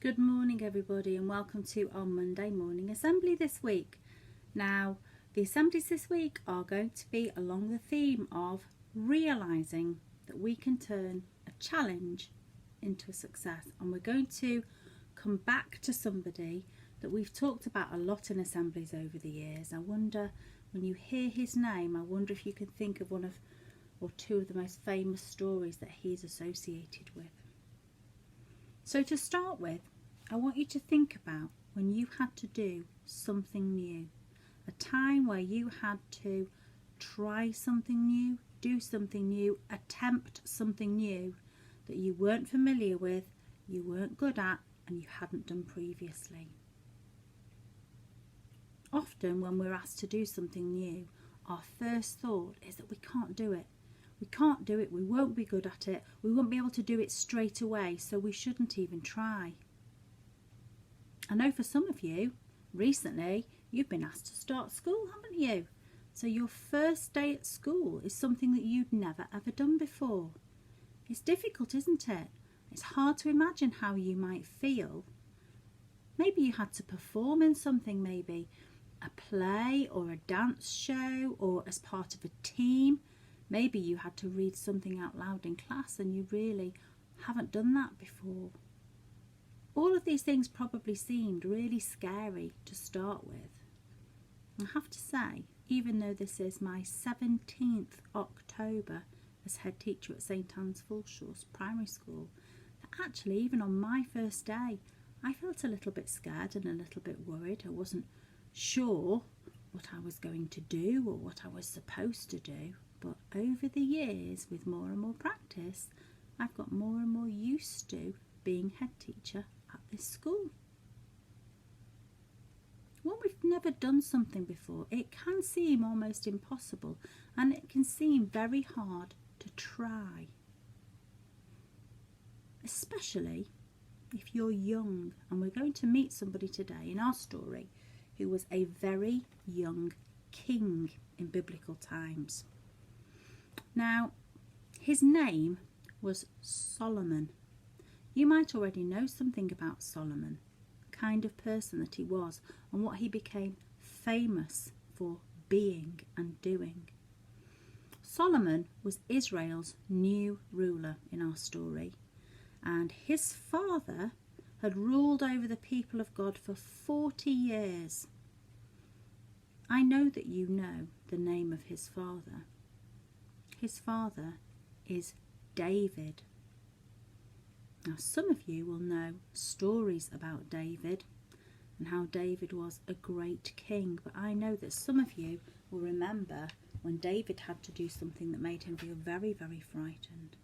Good morning, everybody, and welcome to our Monday morning assembly this week. Now, the assemblies this week are going to be along the theme of realising that we can turn a challenge into a success, and we're going to come back to somebody that we've talked about a lot in assemblies over the years. I wonder, when you hear his name, I wonder if you can think of one of or two of the most famous stories that he's associated with. So to start with, I want you to think about when you had to do something new, a time where you had to try something new, do something new, attempt something new that you weren't familiar with, you weren't good at, and you hadn't done previously. Often when we're asked to do something new, our first thought is that we can't do it. We can't do it, we won't be good at it, we won't be able to do it straight away, so we shouldn't even try. I know for some of you, recently, you've been asked to start school, haven't you? So your first day at school is something that you'd never ever done before. It's difficult, isn't it? It's hard to imagine how you might feel. Maybe you had to perform in something, maybe a play or a dance show, or as part of a team. Maybe you had to read something out loud in class and you really haven't done that before. All of these things probably seemed really scary to start with. I have to say, even though this is my 17th October as head teacher at St Anne's Fulshaws Primary School, that actually even on my first day I felt a little bit scared and a little bit worried. I wasn't sure what I was going to do or what I was supposed to do. But over the years, with more and more practice, I've got more and more used to being head teacher at this school. When we've never done something before, it can seem almost impossible, and it can seem very hard to try. Especially if you're young, and we're going to meet somebody today in our story who was a very young king in biblical times. Now, his name was Solomon. You might already know something about Solomon, the kind of person that he was and what he became famous for being and doing. Solomon was Israel's new ruler in our story, and his father had ruled over the people of God for 40 years. I know that you know the name of his father. His father is David. Now, some of you will know stories about David and how David was a great king, but I know that some of you will remember when David had to do something that made him feel very, very frightened.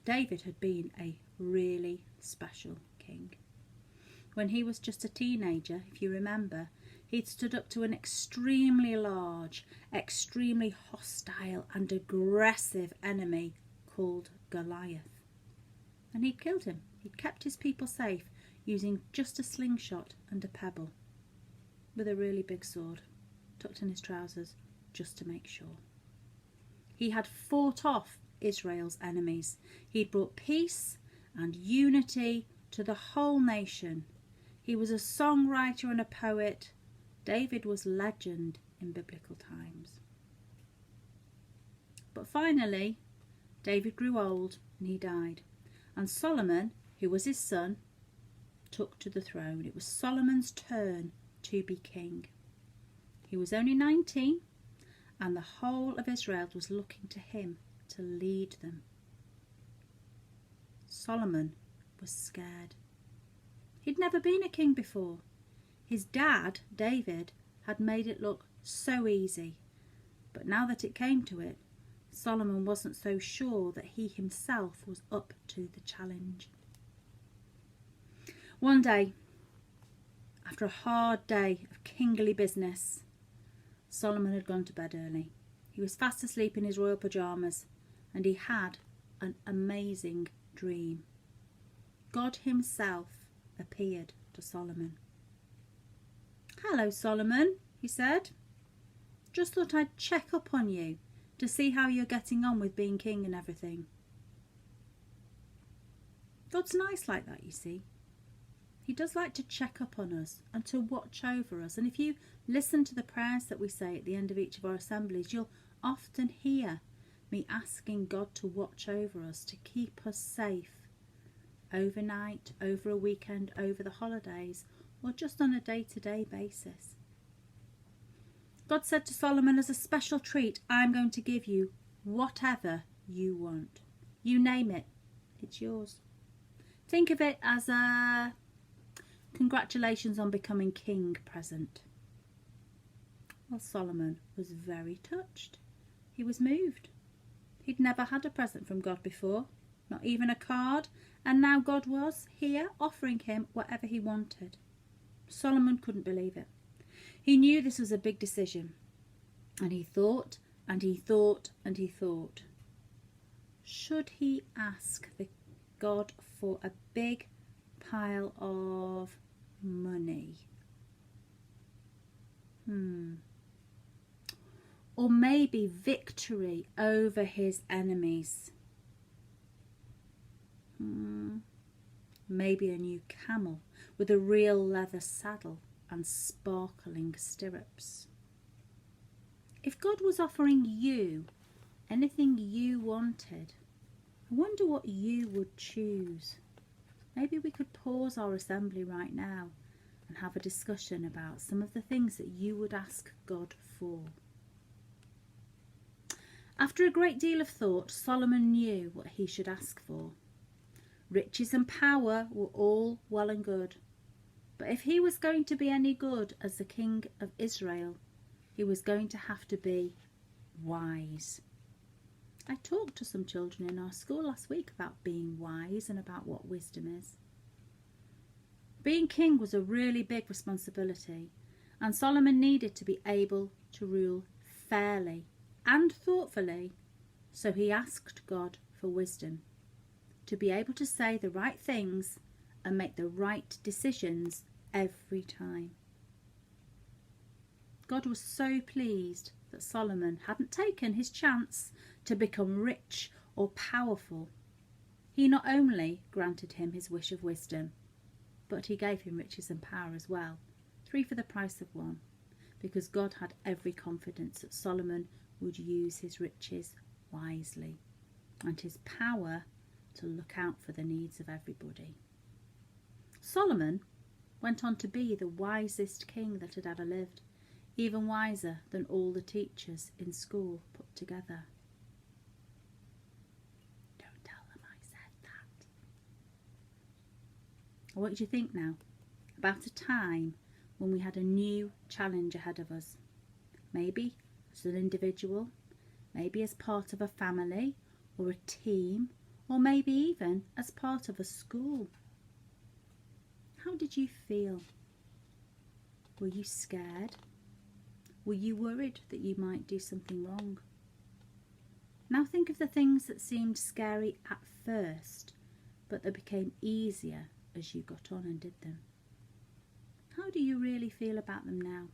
David had been a really special king. When he was just a teenager, if you remember, he'd stood up to an extremely large, extremely hostile and aggressive enemy called Goliath. And he'd killed him. He'd kept his people safe using just a slingshot and a pebble with a really big sword tucked in his trousers just to make sure. He had fought off Israel's enemies. He'd brought peace and unity to the whole nation. He was a songwriter and a poet. David was legend in biblical times. But finally, David grew old and he died. And Solomon, who was his son, took to the throne. It was Solomon's turn to be king. He was only 19, and the whole of Israel was looking to him to lead them. Solomon was scared. He'd never been a king before. His dad, David, had made it look so easy. But now that it came to it, Solomon wasn't so sure that he himself was up to the challenge. One day, after a hard day of kingly business, Solomon had gone to bed early. He was fast asleep in his royal pyjamas, and he had an amazing dream. God himself appeared to Solomon. "Hello, Solomon," he said. "Just thought I'd check up on you to see how you're getting on with being king and everything." God's nice like that, you see. He does like to check up on us and to watch over us. And if you listen to the prayers that we say at the end of each of our assemblies, you'll often hear me asking God to watch over us, to keep us safe overnight, over a weekend, over the holidays, or just on a day-to-day basis. God said to Solomon, as a special treat, I'm going to give you whatever you want. You name it, it's yours. Think of it as a congratulations on becoming king present. Well, Solomon was very touched. He was moved. He'd never had a present from God before, not even a card, and now God was here offering him whatever he wanted. Solomon couldn't believe it. He knew this was a big decision, and he thought, and he thought, and he thought. Should he ask God for a big pile of money? Or maybe victory over his enemies? Maybe a new camel with a real leather saddle and sparkling stirrups. If God was offering you anything you wanted, I wonder what you would choose. Maybe we could pause our assembly right now and have a discussion about some of the things that you would ask God for. After a great deal of thought, Solomon knew what he should ask for. Riches and power were all well and good, but if he was going to be any good as the king of Israel, he was going to have to be wise. I talked to some children in our school last week about being wise and about what wisdom is. Being king was a really big responsibility, and Solomon needed to be able to rule fairly and thoughtfully, so he asked God for wisdom, to be able to say the right things and make the right decisions every time. God was so pleased that Solomon hadn't taken his chance to become rich or powerful. He not only granted him his wish of wisdom, but he gave him riches and power as well, 3 for the price of 1, because God had every confidence that Solomon would use his riches wisely and his power to look out for the needs of everybody. Solomon went on to be the wisest king that had ever lived, even wiser than all the teachers in school put together. Don't tell them I said that. I want you to think now about a time when we had a new challenge ahead of us. Maybe as an individual, maybe as part of a family or a team, or maybe even as part of a school. How did you feel? Were you scared? Were you worried that you might do something wrong? Now think of the things that seemed scary at first, but that became easier as you got on and did them. How do you really feel about them now?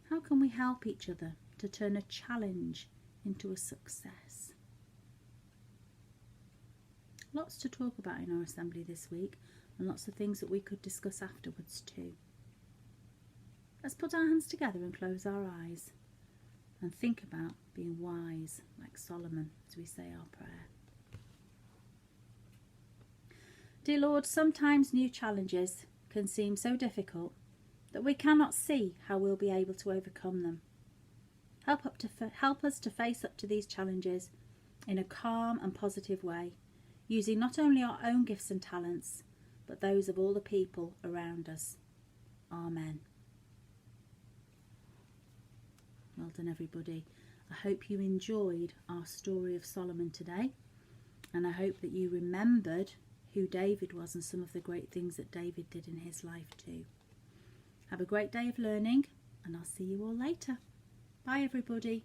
How can we help each other to turn a challenge into a success? Lots to talk about in our assembly this week, and lots of things that we could discuss afterwards too. Let's put our hands together and close our eyes and think about being wise like Solomon as we say our prayer. Dear Lord, sometimes new challenges can seem so difficult that we cannot see how we'll be able to overcome them. Help us to face up to these challenges in a calm and positive way, using not only our own gifts and talents, but those of all the people around us. Amen. Well done, everybody. I hope you enjoyed our story of Solomon today, and I hope that you remembered who David was and some of the great things that David did in his life too. Have a great day of learning, and I'll see you all later. Bye, everybody.